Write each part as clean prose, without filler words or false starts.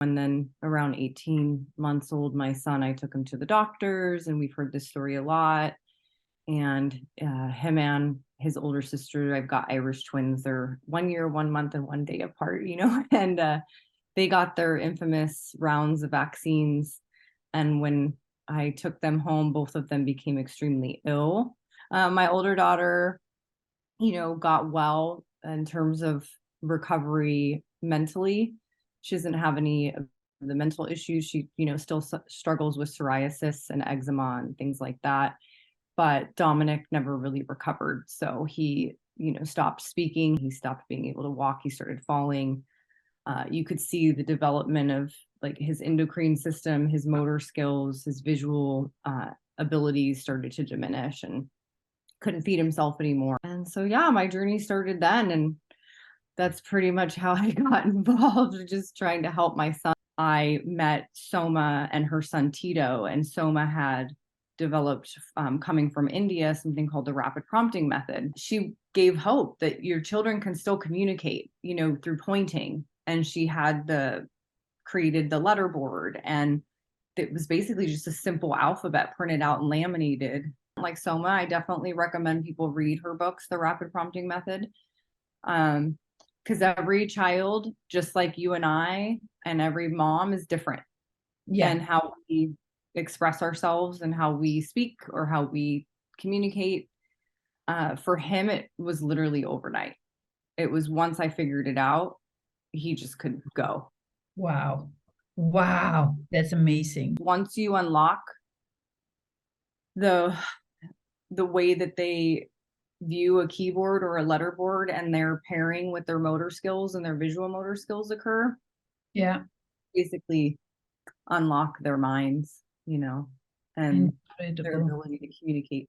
And then around 18 months old, my son, I took him to the doctors, and we've heard this story a lot. And him and his older sister, I've got Irish twins. They're 1 year, 1 month, and 1 day apart, and they got their infamous rounds of vaccines. And when I took them home, both of them became extremely ill. My older daughter, got well in terms of recovery mentally. She doesn't have any of the mental issues. She, still struggles with psoriasis and eczema and things like that. But Dominic never really recovered. So he, stopped speaking. He stopped being able to walk. He started falling. You could see the development of like his endocrine system, his motor skills, his visual abilities started to diminish, and couldn't feed himself anymore. And so, yeah, my journey started then. And that's pretty much how I got involved, just trying to help my son. I met Soma and her son Tito, and Soma had developed, coming from India, something called the rapid prompting method. She gave hope that your children can still communicate, through pointing. And she had created the letter board, and it was basically just a simple alphabet printed out and laminated. Like Soma, I definitely recommend people read her books, The Rapid Prompting Method. Because every child, just like you and I, and every mom is different. Yeah. And how we express ourselves and how we speak or how we communicate. For him, it was literally overnight. It was once I figured it out, he just couldn't go. Wow. That's amazing. Once you unlock the way that they view a keyboard or a letterboard, and their pairing with their motor skills and their visual motor skills occur, Yeah. basically unlock their minds, and Incredible. their ability to communicate.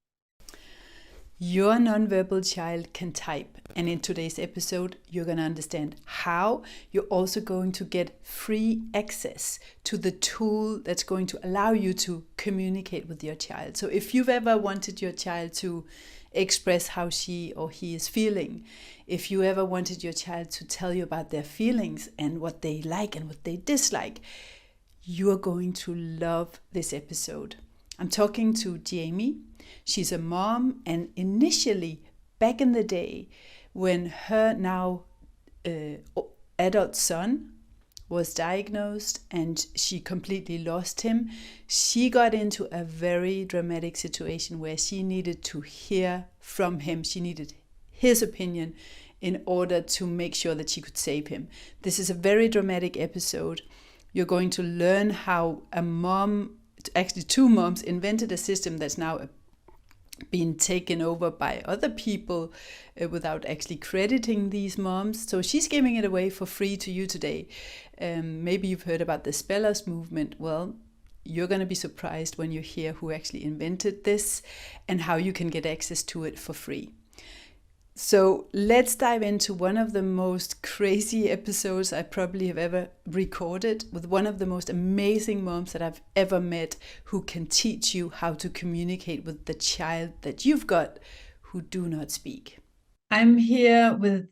Your nonverbal child can type, and in today's episode, you're going to understand how you're also going to get free access to the tool that's going to allow you to communicate with your child. So if you've ever wanted your child to express how she or he is feeling, if you ever wanted your child to tell you about their feelings and what they like and what they dislike, you're going to love this episode. I'm talking to Jamie. She's a mom, and initially, back in the day, when her now adult son was diagnosed and she completely lost him, she got into a very dramatic situation where she needed to hear from him. She needed his opinion in order to make sure that she could save him. This is a very dramatic episode. You're going to learn how a mom, actually two moms, invented a system that's now been taken over by other people without actually crediting these moms. So she's giving it away for free to you today. Maybe you've heard about the Spellers movement. Well, you're going to be surprised when you hear who actually invented this and how you can get access to it for free. So let's dive into one of the most crazy episodes I probably have ever recorded with one of the most amazing moms that I've ever met, who can teach you how to communicate with the child that you've got who do not speak. I'm here with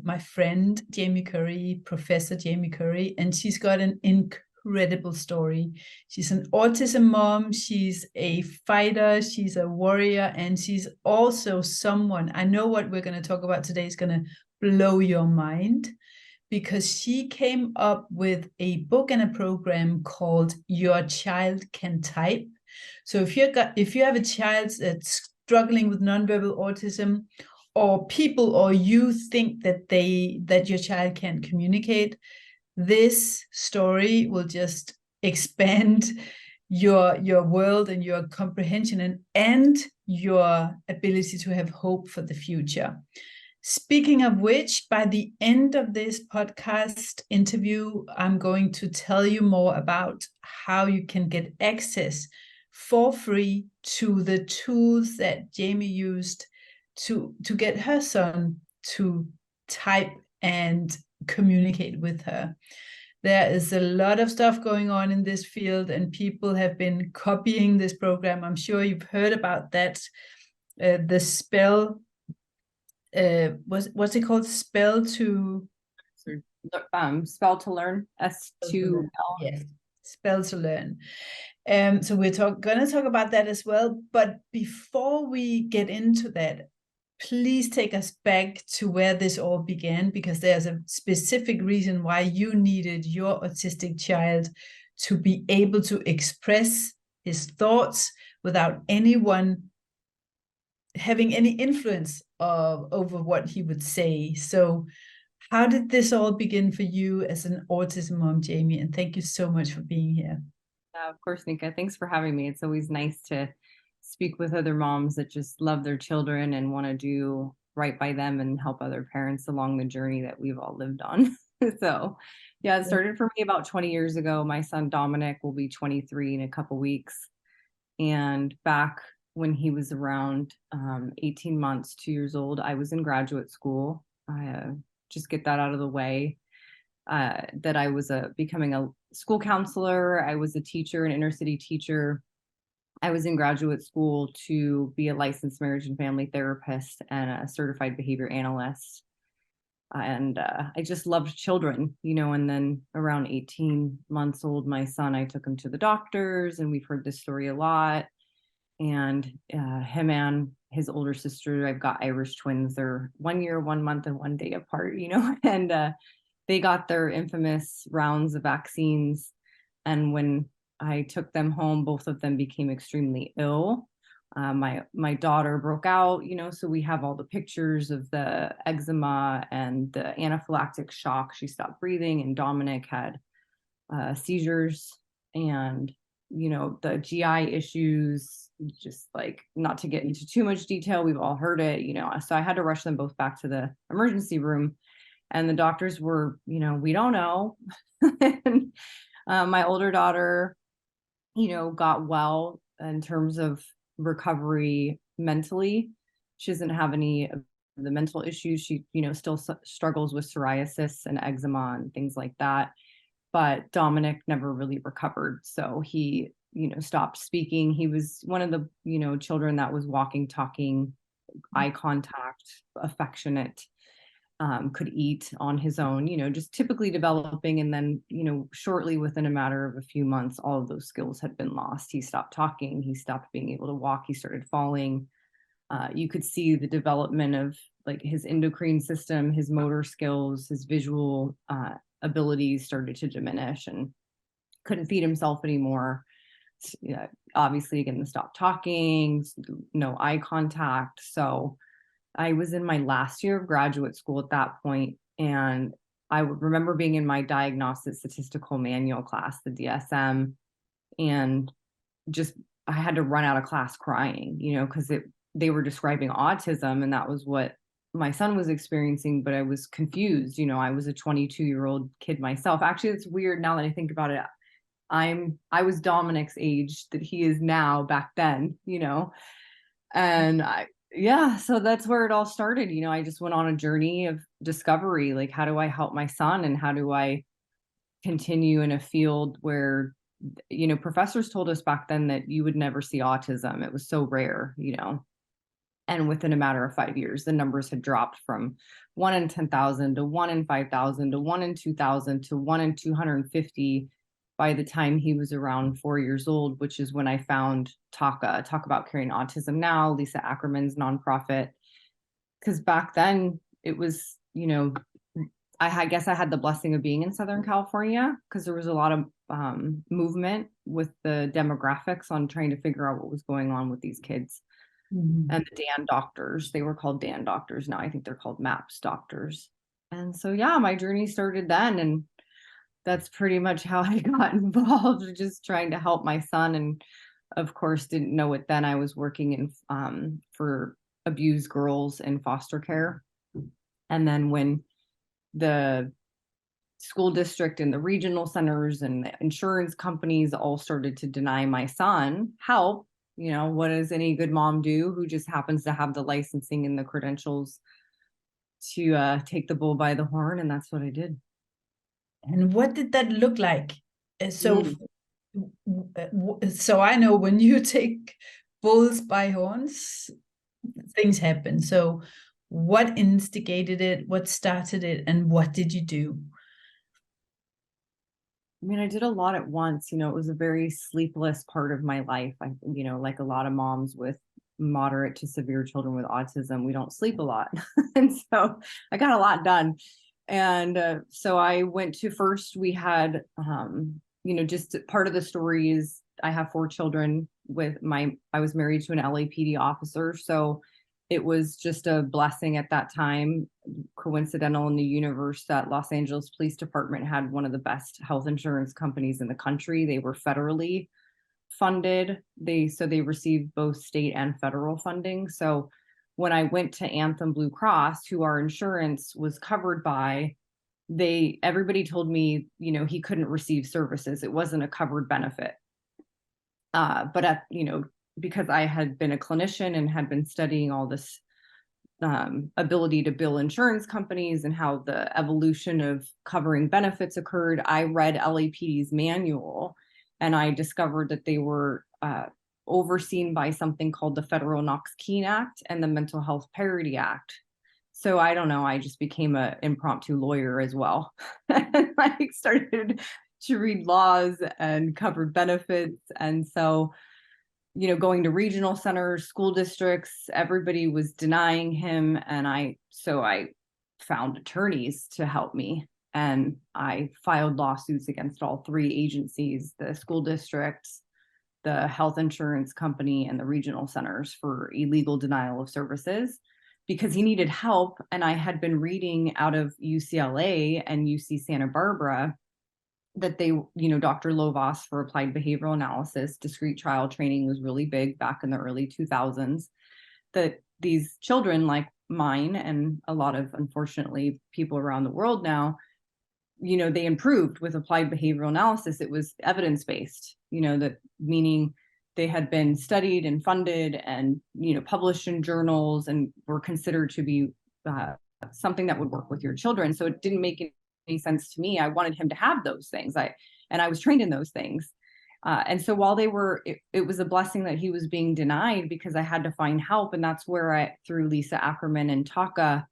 my friend, Jamie Curry, Professor Jamie Curry, and she's got an incredible story. She's an autism mom, she's a fighter, she's a warrior, and she's also someone, I know what we're going to talk about today is going to blow your mind, because she came up with a book and a program called Your Child Can Type. So if you have a child that's struggling with nonverbal autism, or you think that your child can't communicate, this story will just expand your world and your comprehension and your ability to have hope for the future. Speaking of which, by the end of this podcast interview, I'm going to tell you more about how you can get access for free to the tools that Jamie used to get her son to type and communicate with her. There is a lot of stuff going on in this field, and people have been copying this program. I'm sure you've heard about that. The spell, what's it called? Spell to spell to learn, S2L. Yes, spell to learn. So we're going to talk about that as well. But before we get into that, please take us back to where this all began, because there's a specific reason why you needed your autistic child to be able to express his thoughts without anyone having any influence over what he would say. So how did this all begin for you as an autism mom, Jamie? And thank you so much for being here. Of course, Nika, thanks for having me. It's always nice to speak with other moms that just love their children and want to do right by them and help other parents along the journey that we've all lived on. So yeah, it started for me about 20 years ago. My son Dominic will be 23 in a couple weeks. And back when he was around 18 months, 2 years old, I was in graduate school. I just get that out of the way. That I was becoming a school counselor. I was a teacher, an inner city teacher. I was in graduate school to be a licensed marriage and family therapist and a certified behavior analyst. And I just loved children, you know, and then around 18 months old, my son, I took him to the doctors, and we've heard this story a lot. And him and his older sister, I've got Irish twins. They're 1 year, 1 month, and 1 day apart, you know, and they got their infamous rounds of vaccines. And when I took them home, both of them became extremely ill. My daughter broke out, you know, so we have all the pictures of the eczema and the anaphylactic shock. She stopped breathing, and Dominic had seizures and, you know, the GI issues, just like, not to get into too much detail, we've all heard it, you know, so I had to rush them both back to the emergency room. And the doctors were, you know, we don't know. And my older daughter, you know, got well in terms of recovery mentally. She doesn't have any of the mental issues. She, you know, still struggles with psoriasis and eczema and things like that. But Dominic never really recovered. So he, you know, stopped speaking. He was one of the, you know, children that was walking, talking, eye contact, affectionate. Could eat on his own, you know, just typically developing. And then, you know, shortly within a matter of a few months, all of those skills had been lost. He stopped talking. He stopped being able to walk. He started falling. You could see the development of like his endocrine system, his motor skills, his visual abilities started to diminish, and couldn't feed himself anymore. Obviously, again, the stop talking, no eye contact. So I was in my last year of graduate school at that point, and I remember being in my diagnostic statistical manual class, the DSM, and just I had to run out of class crying, you know, because they were describing autism, and that was what my son was experiencing, but I was confused. You know, I was a 22-year-old kid myself. Actually, it's weird now that I think about it. I was Dominic's age that he is now back then, you know, and yeah, so that's where it all started. You know, I just went on a journey of discovery. Like, how do I help my son, and how do I continue in a field where, you know, professors told us back then that you would never see autism. It was so rare, you know, and within a matter of 5 years, the numbers had dropped from 1 in 10,000 to 1 in 5,000 to 1 in 2,000 to 1 in 250 by the time he was around 4 years old, which is when I found Talk About Curing Autism Now, Lisa Ackerman's nonprofit. Because back then it was, you know, I guess I had the blessing of being in Southern California, because there was a lot of movement with the demographics on trying to figure out what was going on with these kids. Mm-hmm. And the Dan doctors, they were called Dan doctors. Now I think they're called MAPS doctors. And so, yeah, my journey started then. And that's pretty much how I got involved, just trying to help my son. And of course, didn't know it then. I was working in for abused girls in foster care. And then when the school district and the regional centers and the insurance companies all started to deny my son help, you know, what does any good mom do who just happens to have the licensing and the credentials to take the bull by the horn? And that's what I did. And what did that look like? So I know when you take bulls by horns, things happen. So what instigated it? What started it? And what did you do? I mean, I did a lot at once. You know, it was a very sleepless part of my life. Like a lot of moms with moderate to severe children with autism, we don't sleep a lot. And so I got a lot done. And so I went to first, we had, just part of the story is I have 4 children I was married to an LAPD officer. So it was just a blessing at that time, coincidental in the universe, that Los Angeles Police Department had one of the best health insurance companies in the country. They were federally funded. So they received both state and federal funding. So when I went to Anthem Blue Cross, who our insurance was covered by, everybody told me, he couldn't receive services. It wasn't a covered benefit. But because I had been a clinician and had been studying all this ability to bill insurance companies and how the evolution of covering benefits occurred, I read LAPD's manual, and I discovered that they were overseen by something called the Federal Knox-Keene Act and the Mental Health Parity Act. So I don't know, I just became an impromptu lawyer as well. And I started to read laws and covered benefits. And so, going to regional centers, school districts, everybody was denying him. And I found attorneys to help me. And I filed lawsuits against all 3 agencies, the school districts, the health insurance company, and the regional centers, for illegal denial of services, because he needed help. And I had been reading out of UCLA and UC Santa Barbara that they, Dr. Lovas for applied behavioral analysis, discrete trial training was really big back in the early 2000s, that these children like mine and a lot of, unfortunately, people around the world now, they improved with applied behavioral analysis. It was evidence-based, that meaning they had been studied and funded and, published in journals and were considered to be something that would work with your children. So it didn't make any sense to me. I wanted him to have those things. I was trained in those things. And so while it was a blessing that he was being denied, because I had to find help. And that's where through Lisa Ackerman and Taka,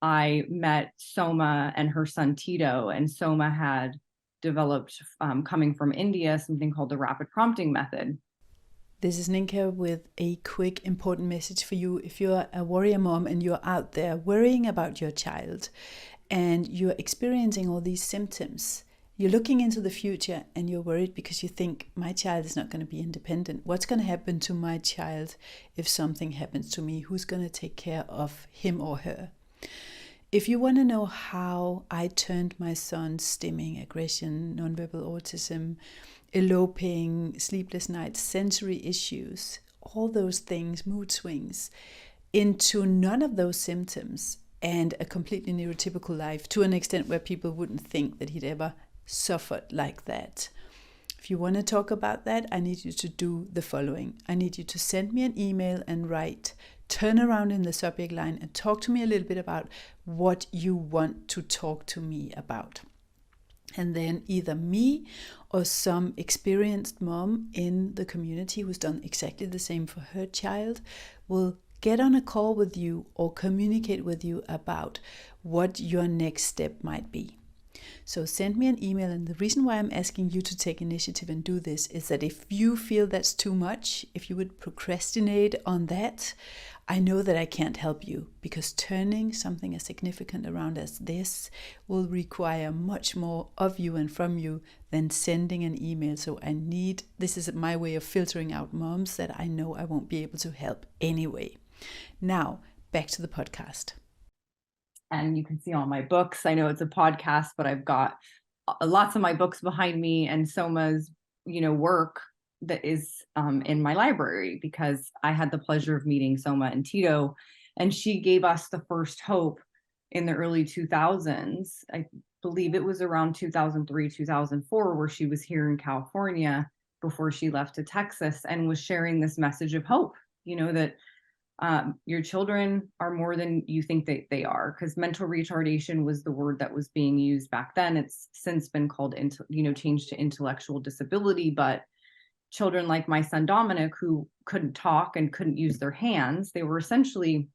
I met Soma and her son Tito. And Soma had developed, coming from India, something called the rapid prompting method. This is Ninka with a quick important message for you. If you're a warrior mom and you're out there worrying about your child and you're experiencing all these symptoms, you're looking into the future and you're worried because you think, my child is not going to be independent. What's going to happen to my child if something happens to me? Who's going to take care of him or her? If you want to know how I turned my son's stimming, aggression, nonverbal autism, eloping, sleepless nights, sensory issues, all those things, mood swings, into none of those symptoms and a completely neurotypical life, to an extent where people wouldn't think that he'd ever suffered like that. If you want to talk about that, I need you to do the following. I need you to send me an email and write, turn around in the subject line and talk to me a little bit about what you want to talk to me about. And then either me or some experienced mom in the community who's done exactly the same for her child will get on a call with you or communicate with you about what your next step might be. So send me an email, and the reason why I'm asking you to take initiative and do this is that if you feel that's too much, if you would procrastinate on that, I know that I can't help you, because turning something as significant around as this will require much more of you and from you than sending an email. So this is my way of filtering out moms that I know I won't be able to help anyway. Now, back to the podcast. And you can see all my books. I know it's a podcast, but I've got lots of my books behind me, and Soma's, work that is in my library, because I had the pleasure of meeting Soma and Tito, and she gave us the first hope in the early 2000s. I believe it was around 2003, 2004, where she was here in California before she left to Texas, and was sharing this message of hope, that your children are more than you think they are, because mental retardation was the word that was being used back then. It's since been called changed to intellectual disability. But children like my son Dominic, who couldn't talk and couldn't use their hands, they were essentially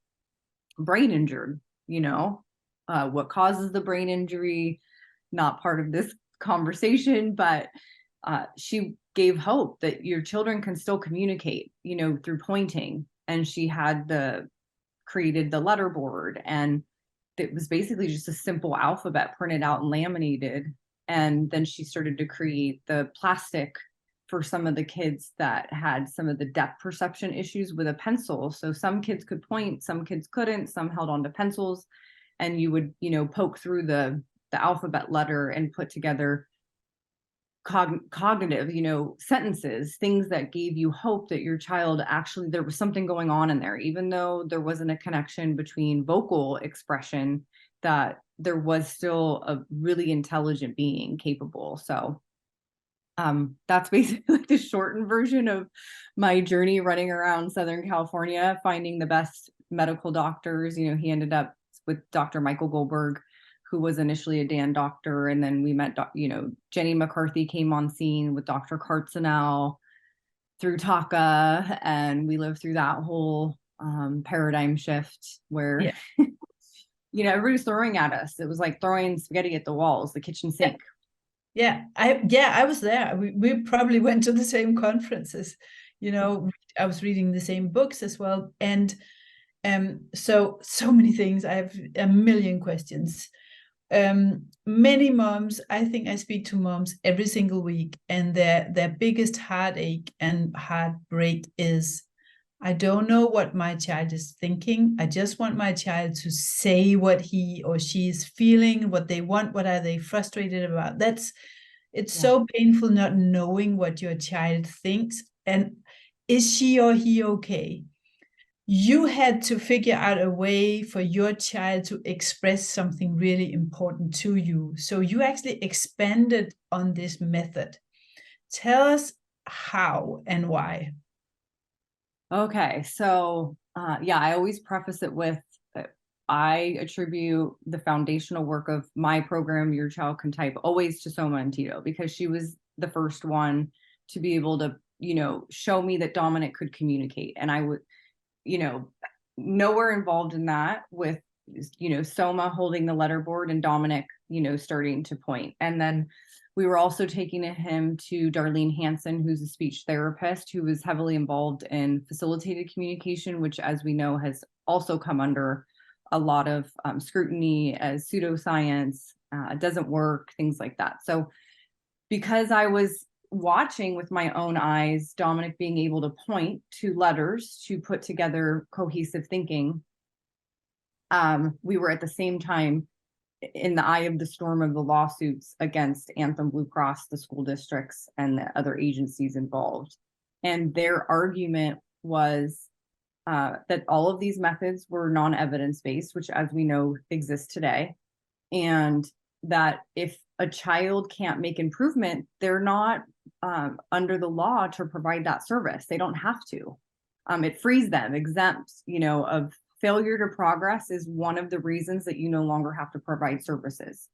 brain injured. What causes the brain injury? Not part of this conversation, but she gave hope that your children can still communicate, through pointing. And she had created the letter board, and it was basically just a simple alphabet printed out and laminated. And then she started to create the plastic for some of the kids that had some of the depth perception issues with a pencil. So some kids could point, some kids couldn't, some held onto pencils, and you would, poke through the alphabet letter and put together cognitive, sentences, things that gave you hope that your child actually, there was something going on in there, even though there wasn't a connection between vocal expression, that there was still a really intelligent being capable. So that's basically like the shortened version of my journey running around Southern California, finding the best medical doctors. He ended up with Dr. Michael Goldberg, who was initially a Dan doctor. And then we met, Jenny McCarthy came on scene with Dr. Cartzenell through TACA. And we lived through that whole paradigm shift where, everybody's throwing at us. It was like throwing spaghetti at the walls, the kitchen sink. I was there. We probably went to the same conferences, I was reading the same books as well. And so many things. I have a million questions. Many moms, I think I speak to moms every single week, and their biggest heartache and heartbreak is, I don't know what my child is thinking. I just want my child to say what he or she is feeling, what they want, what are they frustrated about. It's so painful not knowing what your child thinks, and is she or he okay? You had to figure out a way for your child to express something really important to you. So you actually expanded on this method. Tell us how and why. Okay. So, I always preface it with, I attribute the foundational work of my program, Your Child Can Type, always to Soma and Tito, because she was the first one to be able to, show me that Dominic could communicate. And I would, nowhere involved in that with, Soma holding the letter board and Dominic, starting to point. And then we were also taking him to Darlene Hansen, who's a speech therapist who was heavily involved in facilitated communication, which, as we know, has also come under a lot of scrutiny as pseudoscience, doesn't work, things like that. So because I was watching with my own eyes Dominic being able to point to letters to put together cohesive thinking, we were at the same time in the eye of the storm of the lawsuits against Anthem Blue Cross, the school districts, and the other agencies involved. And their argument was that all of these methods were non-evidence-based, which, as we know, exists today. And that if a child can't make improvement, they're not under the law to provide that service. They don't have to. It frees them, exempts, of failure to progress is one of the reasons that you no longer have to provide services.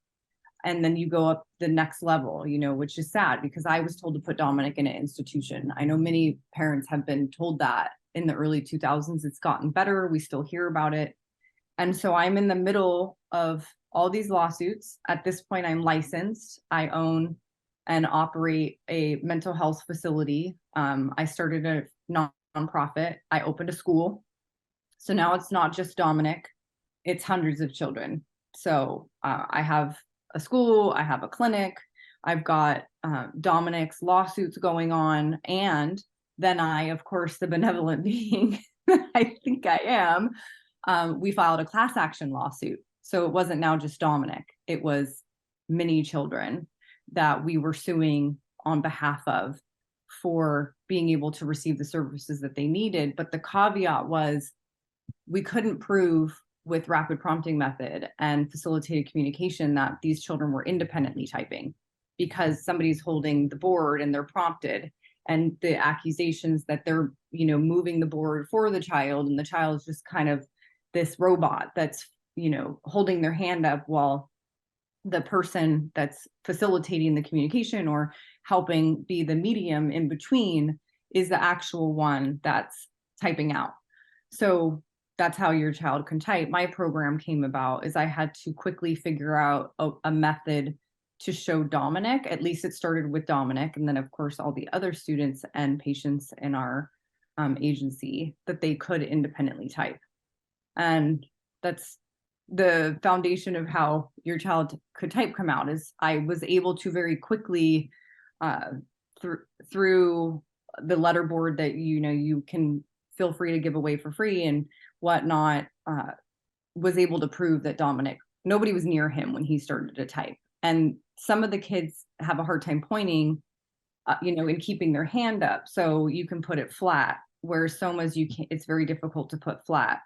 And then you go up the next level, which is sad, because I was told to put Dominic in an institution. I know many parents have been told that in the early 2000s. It's gotten better. We still hear about it. And so I'm in the middle of all these lawsuits. At this point, I'm licensed. I own and operate a mental health facility. I started a nonprofit. I opened a school. So now it's not just Dominic, it's hundreds of children. So I have a school, I have a clinic, I've got Dominic's lawsuits going on. And then I, of course, the benevolent being I think I am, we filed a class action lawsuit. So it wasn't now just Dominic, it was many children that we were suing on behalf of for being able to receive the services that they needed. But the caveat was, we couldn't prove with rapid prompting method and facilitated communication that these children were independently typing, because somebody's holding the board and they're prompted, and the accusations that they're, moving the board for the child, and the child is just kind of this robot that's, holding their hand up while the person that's facilitating the communication or helping be the medium in between is the actual one that's typing out. So that's how Your Child Can Type. My program came about is I had to quickly figure out a method to show Dominic, at least it started with Dominic, and then of course all the other students and patients in our agency, that they could independently type. And that's the foundation of how your child could type come out, is I was able to very quickly through the letterboard that, you know, you can feel free to give away for free and whatnot, was able to prove that Dominic, nobody was near him when he started to type. And some of the kids have a hard time pointing, you know, and keeping their hand up. So you can put it flat, where Soma's, you can't, it's very difficult to put flat.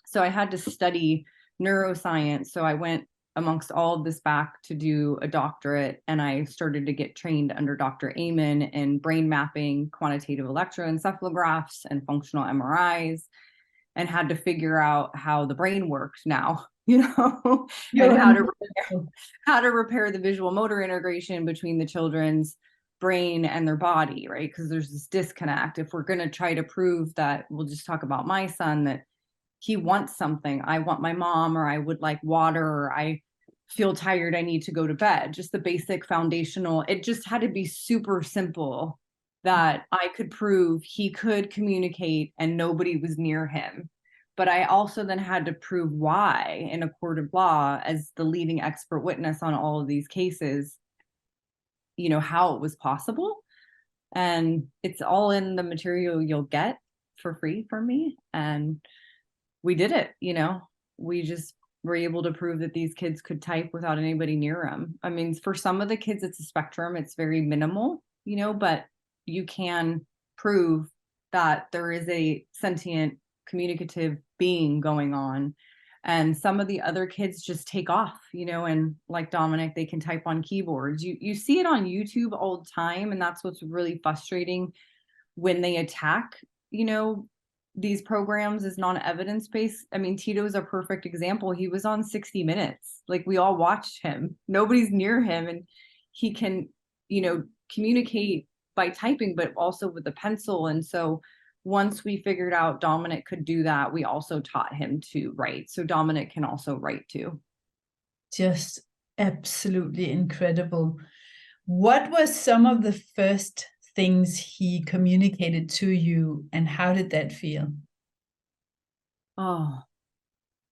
So I had to study neuroscience. So I went amongst all of this back to do a doctorate, and I started to get trained under Dr. Amen in brain mapping, quantitative electroencephalographs, and functional MRIs, and had to figure out how the brain works now, you know, and how to repair the visual motor integration between the children's brain and their body, right? Because there's this disconnect. If we're going to try to prove that, we'll just talk about my son, that he wants something. I want my mom, or I would like water, or I feel tired, I need to go to bed. Just the basic foundational. It just had to be super simple that I could prove he could communicate and nobody was near him. But I also then had to prove why in a court of law, as the leading expert witness on all of these cases, you know, how it was possible. And it's all in the material you'll get for free from me. And we did it, you know, we just were able to prove that these kids could type without anybody near them. I mean, for some of the kids, it's a spectrum, it's very minimal, you know, but you can prove that there is a sentient, communicative being going on. And some of the other kids just take off, you know, and like Dominic, they can type on keyboards. You see it on YouTube all the time. And that's what's really frustrating when they attack, you know, these programs is non-evidence-based. I mean, Tito's a perfect example. He was on 60 Minutes. Like, we all watched him. Nobody's near him. And he can, you know, communicate by typing, but also with a pencil. And so once we figured out Dominic could do that, we also taught him to write. So Dominic can also write too. Just absolutely incredible. What was some of the first things he communicated to you, and how did that feel? Oh,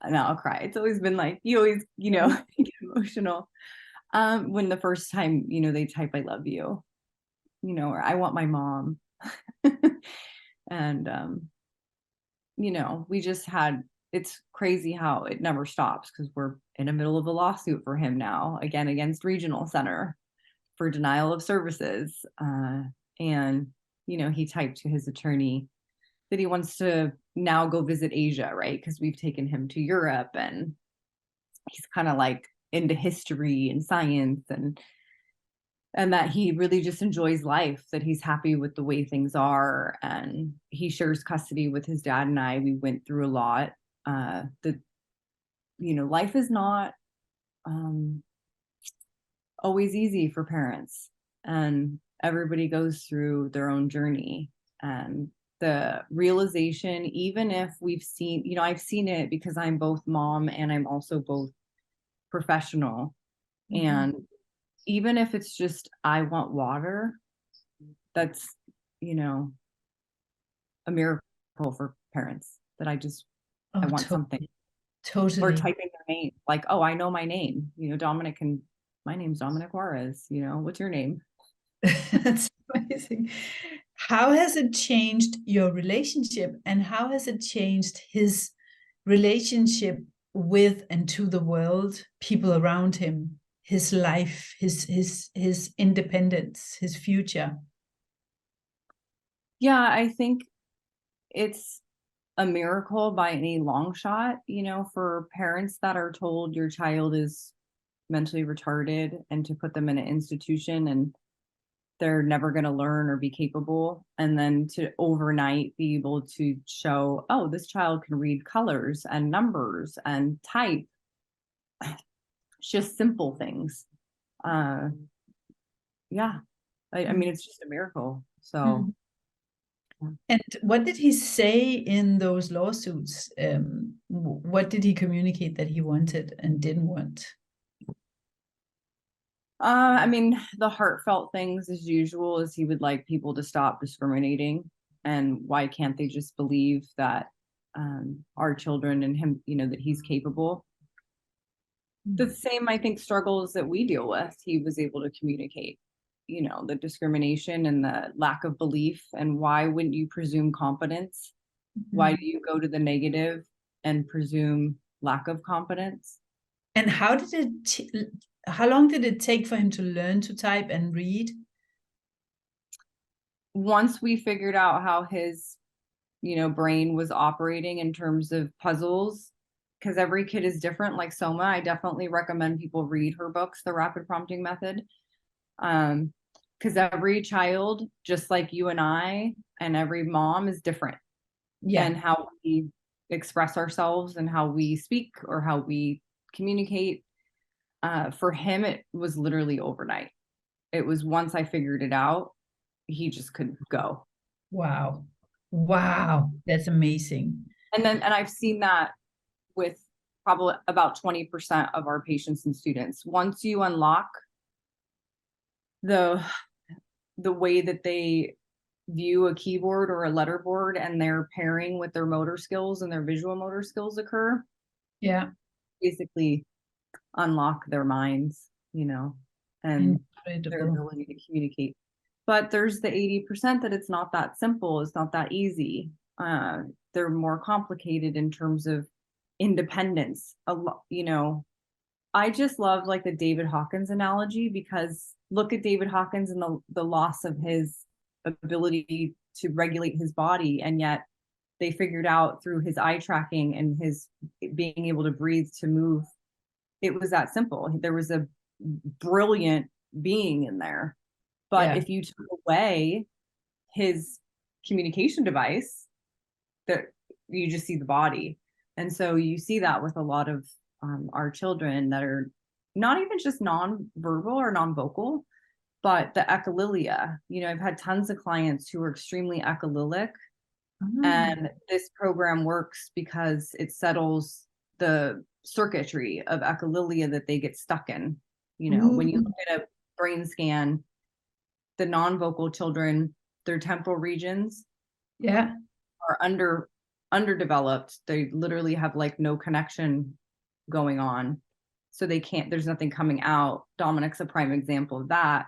now I'll cry. It's always been like, you always, you know, get emotional. When the first time, you know, they type, I love you, you know, or I want my mom. And, you know, we just had, it's crazy how it never stops, because we're in the middle of a lawsuit for him now, again, against Regional Center for denial of services. And, you know, he typed to his attorney that he wants to now go visit Asia, right? Because we've taken him to Europe, and he's kind of like into history and science, and that he really just enjoys life, that he's happy with the way things are. And he shares custody with his dad and I. We went through a lot. That, you know, life is not always easy for parents, and everybody goes through their own journey. And the realization, even if we've seen, you know, I've seen it because I'm both mom and I'm also both professional. Mm-hmm. And even if it's just, I want water, that's, you know, a miracle for parents, that I just, I want something. Totally. Or typing their name, like, oh, I know my name, you know, Dominic, and my name's Dominic Juarez, you know, what's your name? That's amazing. How has it changed your relationship, and how has it changed his relationship with and to the world, people around him, his life, his independence, his future? Yeah, I think it's a miracle by any long shot, you know, for parents that are told your child is mentally retarded and to put them in an institution and they're never going to learn or be capable. And then to overnight be able to show, oh, this child can read colors and numbers and type. It's just simple things. Yeah, I mean, it's just a miracle. So. And what did he say in those lawsuits? What did he communicate that he wanted and didn't want? I mean, the heartfelt things as usual is he would like people to stop discriminating, and why can't they just believe that our children and him, that he's capable. The same, I think, struggles that we deal with, he was able to communicate, the discrimination and the lack of belief. And why wouldn't you presume competence? Why do you go to the negative and presume lack of competence? And how long did it take for him to learn to type and read? Once we figured out how his, brain was operating in terms of puzzles, because every kid is different, like Soma, I definitely recommend people read her books, The Rapid Prompting Method. Because every child, just like you and I, and every mom is different. Yeah. And how we express ourselves and how we speak or how we communicate. For him, it was literally overnight. It was once I figured it out, he just couldn't go. Wow. Wow. That's amazing. And I've seen that with probably about 20% of our patients and students. Once you unlock the way that they view a keyboard or a letterboard and their pairing with their motor skills and their visual motor skills occur, Yeah. basically unlock their minds, and their ability to communicate. But there's the 80% that it's not that simple. It's not that easy. They're more complicated in terms of independence. I just love like the David Hawkins analogy, because look at David Hawkins and the loss of his ability to regulate his body, and yet they figured out through his eye tracking and his being able to breathe to move. It was that simple. There was a brilliant being in there. But if you took away his communication device, that you just see the body. And so you see that with a lot of our children that are not even just non-verbal or non-vocal, but the echolalia. I've had tons of clients who are extremely echolilic, and this program works because it settles the circuitry of echolalia that they get stuck in. When you look at a brain scan, the non-vocal children, their temporal regions are underdeveloped. They literally have like no connection going on. So they can't, there's nothing coming out. Dominic's a prime example of that.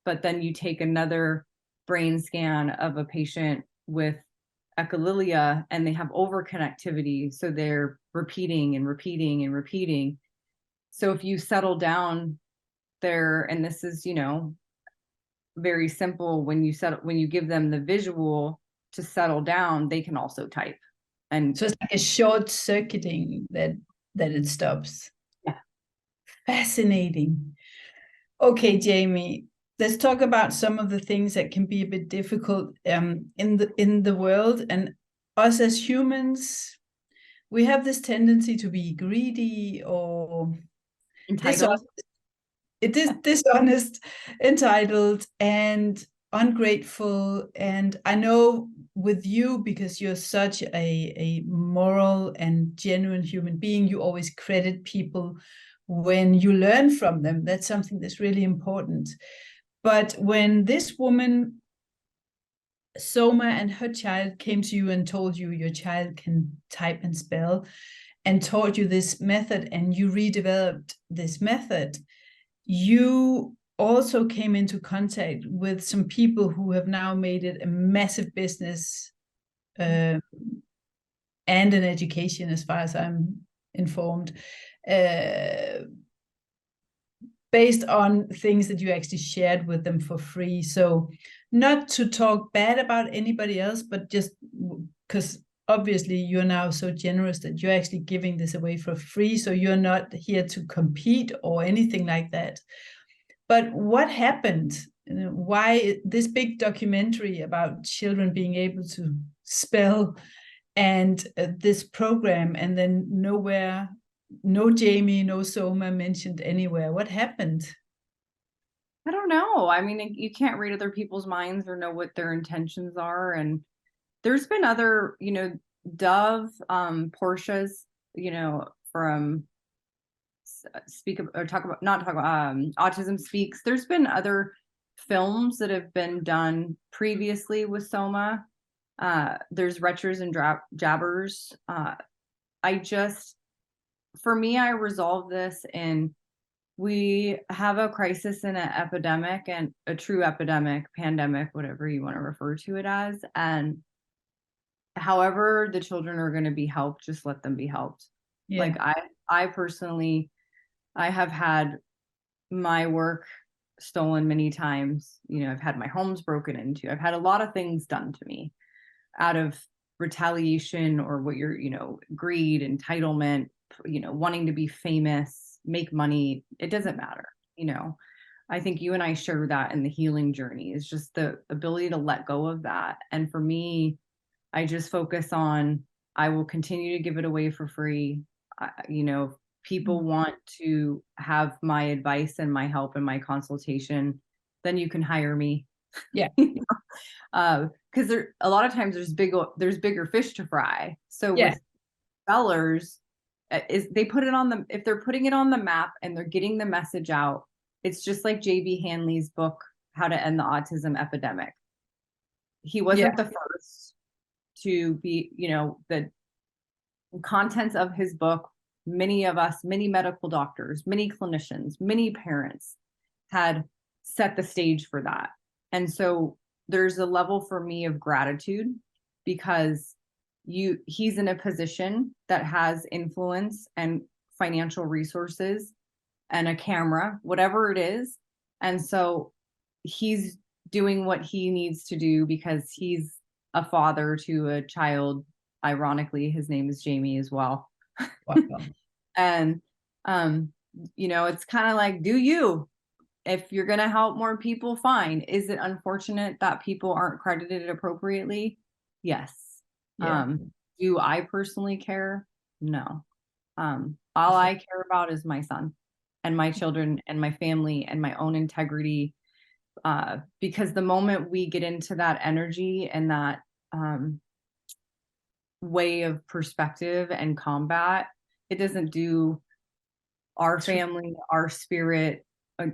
But then you take another brain scan of a patient with echolalia and they have overconnectivity. So they're repeating and repeating and repeating. So if you settle down there, and this is, very simple, when you give them the visual to settle down, they can also type. And so it's like a short circuiting that it stops. Yeah. Fascinating. Okay, Jamie, let's talk about some of the things that can be a bit difficult in the world. And us as humans, we have this tendency to be greedy or entitled. Dishonest, entitled, and ungrateful. And I know with you, because you're such a moral and genuine human being, you always credit people when you learn from them. That's something that's really important. But when this woman, Soma, and her child came to you and told you your child can type and spell, and taught you this method, and you redeveloped this method, you also came into contact with some people who have now made it a massive business and an education, as far as I'm informed, based on things that you actually shared with them for free. So not to talk bad about anybody else, but just because obviously you're now so generous that you're actually giving this away for free. So you're not here to compete or anything like that. But what happened? Why this big documentary about children being able to spell, and this program, and then nowhere, no Jamie, no Soma mentioned anywhere? What happened? I don't know. I mean, you can't read other people's minds or know what their intentions are. And there's been other, Dove, Portia's, from Autism Speaks. There's been other films that have been done previously with Soma. There's Retchers and Jabbers. For me, I resolve this in, we have a crisis and an epidemic, and a true epidemic, pandemic, whatever you want to refer to it as. And however the children are going to be helped, just let them be helped. Yeah. Like I personally, I have had my work stolen many times. You know, I've had my homes broken into. I've had a lot of things done to me out of retaliation or what you're, greed, entitlement, wanting to be famous, make money. It doesn't matter. I think you and I share that in the healing journey, is just the ability to let go of that. And for me, I just focus on, I will continue to give it away for free. People want to have my advice and my help and my consultation, then you can hire me. Yeah. Because a lot of times there's bigger fish to fry. So with sellers, they put it on if they're putting it on the map and they're getting the message out. It's just like J.B. Hanley's book, How to End the Autism Epidemic. He wasn't the first to be, the contents of his book, many of us, many medical doctors, many clinicians, many parents had set the stage for that. And so there's a level for me of gratitude, because he's in a position that has influence and financial resources and a camera, whatever it is. And so he's doing what he needs to do because he's a father to a child. Ironically, his name is Jamie as well. Wow. And, it's kind of like, do you? If you're going to help more people, fine. Is it unfortunate that people aren't credited appropriately? Yes. Yeah. Do I personally care? No. All I care about is my son and my children and my family and my own integrity. Because the moment we get into that energy and that way of perspective and combat, it doesn't do our family, our spirit,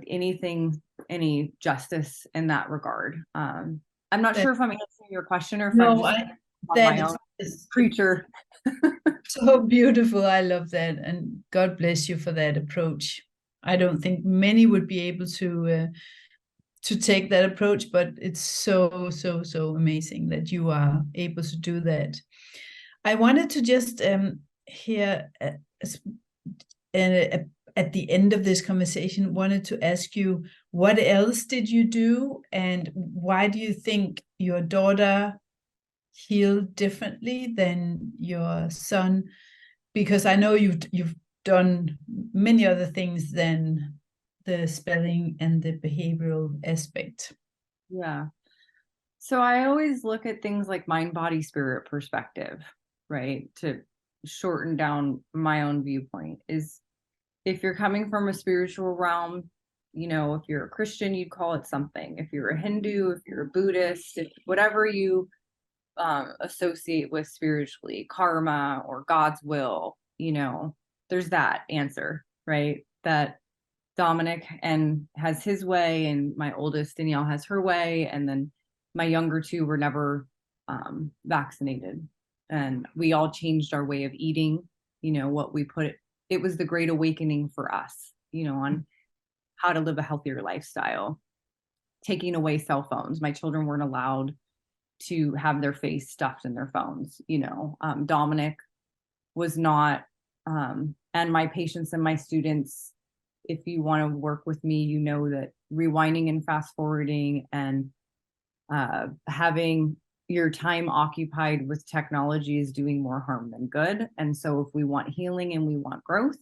any justice in that regard. I'm not sure if I'm answering your question or if I'm just my own creature. So beautiful. I love that. And God bless you for that approach. I don't think many would be able to take that approach, but it's so amazing that you are able to do that. I wanted to just here at the end of this conversation, wanted to ask you, what else did you do, and why do you think your daughter healed differently than your son? Because I know you've done many other things than the spelling and the behavioral aspect. Yeah. So I always look at things like mind, body, spirit perspective, right? To shorten down my own viewpoint, is if you're coming from a spiritual realm, if you're a Christian, you'd call it something. If you're a Hindu, if you're a Buddhist, whatever you associate with spiritually, karma or God's will, there's that answer, right? That Dominic has his way, and my oldest Danielle has her way, and then my younger two were never vaccinated, and we all changed our way of eating. What we it was the great awakening for us, on how to live a healthier lifestyle, taking away cell phones. My children weren't allowed to have their face stuffed in their phones. Dominic was not, and my patients and my students, if you want to work with me, that rewinding and fast forwarding and having your time occupied with technology is doing more harm than good. And so if we want healing and we want growth,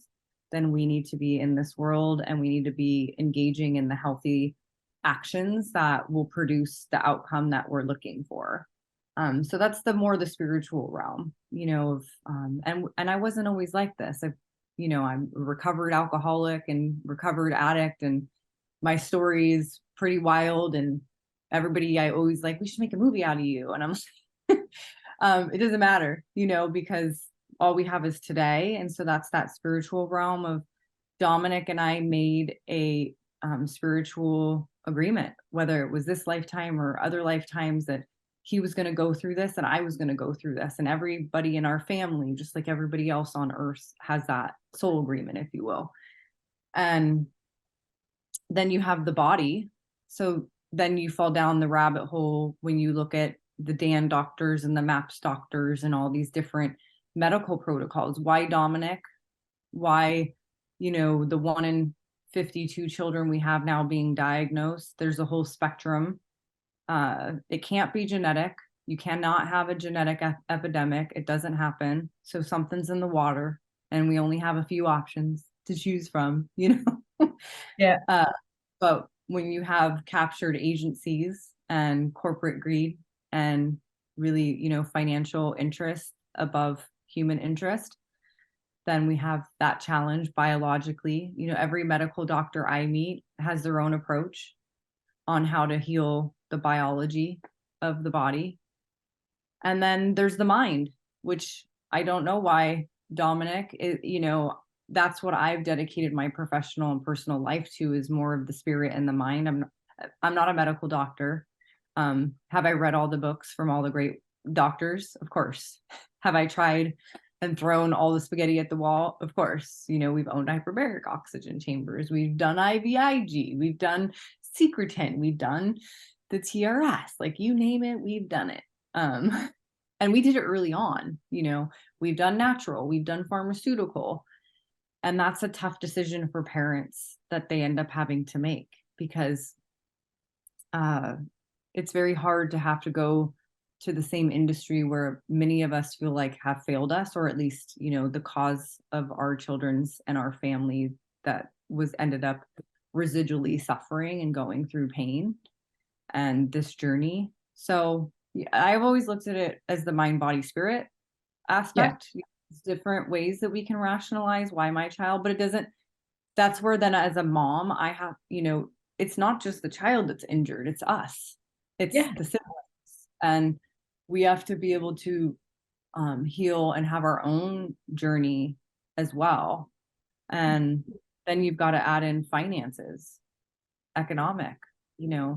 then we need to be in this world, and we need to be engaging in the healthy actions that will produce the outcome that we're looking for. So that's the spiritual realm, and I wasn't always like this. I'm a recovered alcoholic and recovered addict, and my story is pretty wild, and everybody, I always like, we should make a movie out of you. And I'm it doesn't matter, because all we have is today. And so that's that spiritual realm of Dominic and I made a spiritual agreement, whether it was this lifetime or other lifetimes, that he was going to go through this and I was going to go through this. And everybody in our family, just like everybody else on earth, has that soul agreement, if you will. And then you have the body. So then you fall down the rabbit hole when you look at the Dan doctors and the MAPS doctors and all these different medical protocols. Why Dominic? Why, the 1 in 52 children we have now being diagnosed? There's a whole spectrum. It can't be genetic. You cannot have a genetic epidemic. It doesn't happen. So something's in the water, and we only have a few options to choose from, Yeah. But when you have captured agencies and corporate greed and really, financial interest above human interest, then we have that challenge biologically. Every medical doctor I meet has their own approach on how to heal the biology of the body. And then there's the mind, which I don't know why Dominic is, that's what I've dedicated my professional and personal life to, is more of the spirit and the mind. I'm not a medical doctor. Have I read all the books from all the great doctors? Of course. Have I tried and thrown all the spaghetti at the wall? Of course. We've owned hyperbaric oxygen chambers. We've done IVIG. We've done Secretin. We've done the TRS. Like, you name it, we've done it. And we did it early on. We've done natural, we've done pharmaceutical. And that's a tough decision for parents that they end up having to make, because it's very hard to have to go to the same industry where many of us feel like have failed us, or at least, the cause of our children's and our family that was ended up residually suffering and going through pain and this journey. So I've always looked at it as the mind, body, spirit aspect. Yeah. Different ways that we can rationalize why my child, but it doesn't, that's where then as a mom, I have, it's not just the child that's injured, it's us. It's the siblings. And we have to be able to heal and have our own journey as well. And then you've got to add in finances, economic,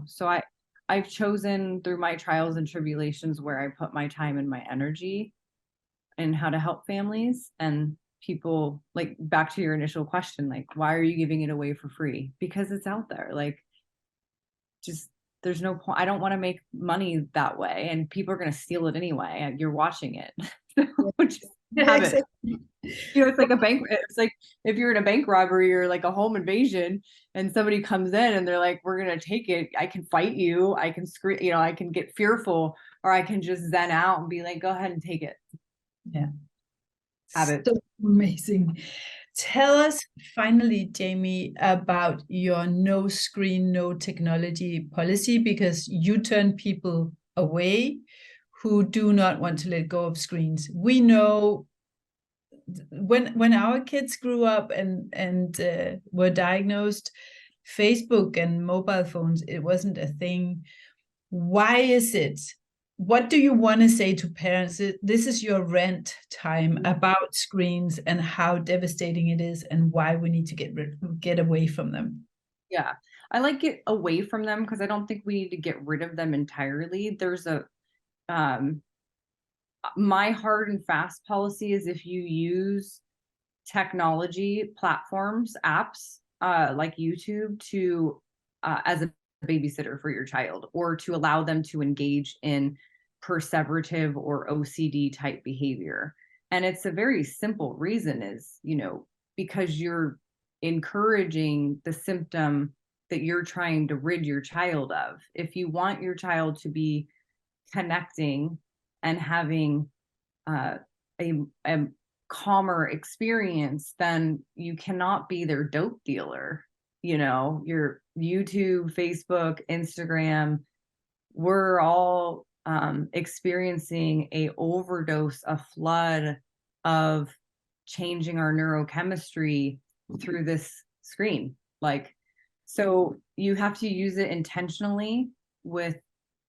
so I've chosen through my trials and tribulations where I put my time and my energy and how to help families and people. Like, back to your initial question, like, why are you giving it away for free? Because it's out there. Like, just, there's no point. I don't want to make money that way, and people are going to steal it anyway. You're watching it. Just have it. It's like a bank. It's like if you're in a bank robbery or like a home invasion and somebody comes in and they're like, we're going to take it. I can fight you. I can scream, I can get fearful, or I can just zen out and be like, go ahead and take it. Yeah. Have it. So amazing. Tell us finally, Jamie, about your no screen, no technology policy, because you turn people away who do not want to let go of screens. We know when our kids grew up and were diagnosed, Facebook and mobile phones, it wasn't a thing. Why is it? What do you want to say to parents? This is your rant time about screens and how devastating it is and why we need to get away from them. Yeah, I like get away from them because I don't think we need to get rid of them entirely. There's a my hard and fast policy is if you use technology platforms, apps like YouTube to as a babysitter for your child, or to allow them to engage in perseverative or OCD type behavior. And it's a very simple reason is, because you're encouraging the symptom that you're trying to rid your child of. If you want your child to be connecting and having a calmer experience, then you cannot be their dope dealer. Your YouTube, Facebook, Instagram, we're all experiencing a overdose, a flood of changing our neurochemistry through this screen. So you have to use it intentionally with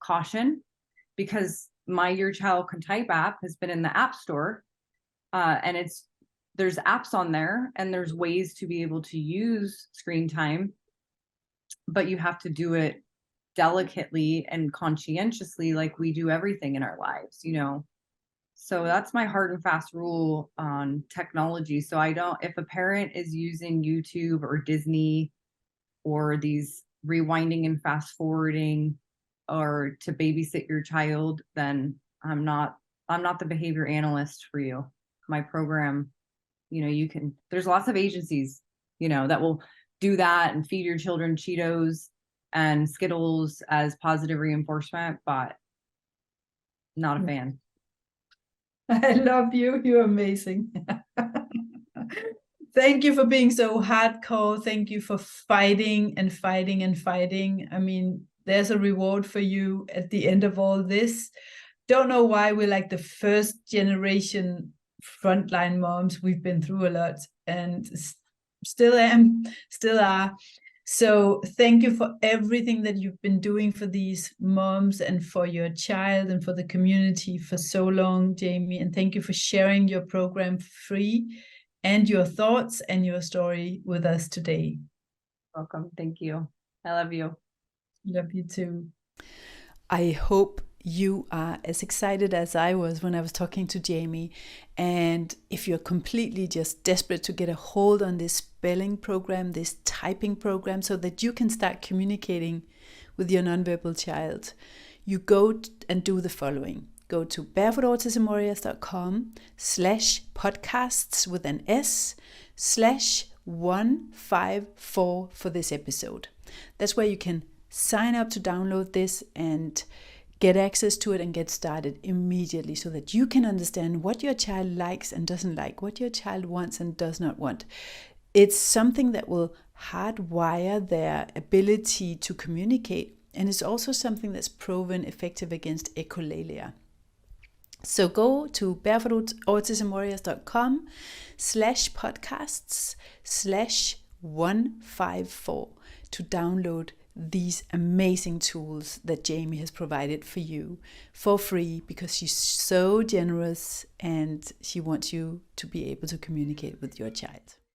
caution, because my Your Child Can Type app has been in the App Store, and it's there's apps on there and there's ways to be able to use screen time, but you have to do it delicately and conscientiously, like we do everything in our lives, you know. So that's my hard and fast rule on technology. So if a parent is using YouTube or Disney or these rewinding and fast forwarding or to babysit your child, then I'm not the behavior analyst for you. My program, you know, there's lots of agencies, you know, that will do that and feed your children Cheetos and Skittles as positive reinforcement, but not a fan. I love you. You're amazing. Thank you for being so hardcore. Thank you for fighting and fighting and fighting. I mean, there's a reward for you at the end of all this. Don't know why we're like the first generation frontline moms. We've been through a lot and still are. So thank you for everything that you've been doing for these moms and for your child and for the community for so long, Jamie. And thank you for sharing your program free and your thoughts and your story with us today. Welcome. Thank you. I love you. Love you too. I hope you are as excited as I was when I was talking to Jamie. And if you're completely just desperate to get a hold on this spelling program, this typing program, so that you can start communicating with your nonverbal child, you go and do the following. Go to barefootautismwarriors.com/podcasts with an S/154 for this episode. That's where you can sign up to download this and get access to it and get started immediately so that you can understand what your child likes and doesn't like, what your child wants and does not want. It's something that will hardwire their ability to communicate, and it's also something that's proven effective against echolalia. So go to barefootautismwarriors.com/podcasts/154 to download these amazing tools that Jamie has provided for you for free, because she's so generous and she wants you to be able to communicate with your child.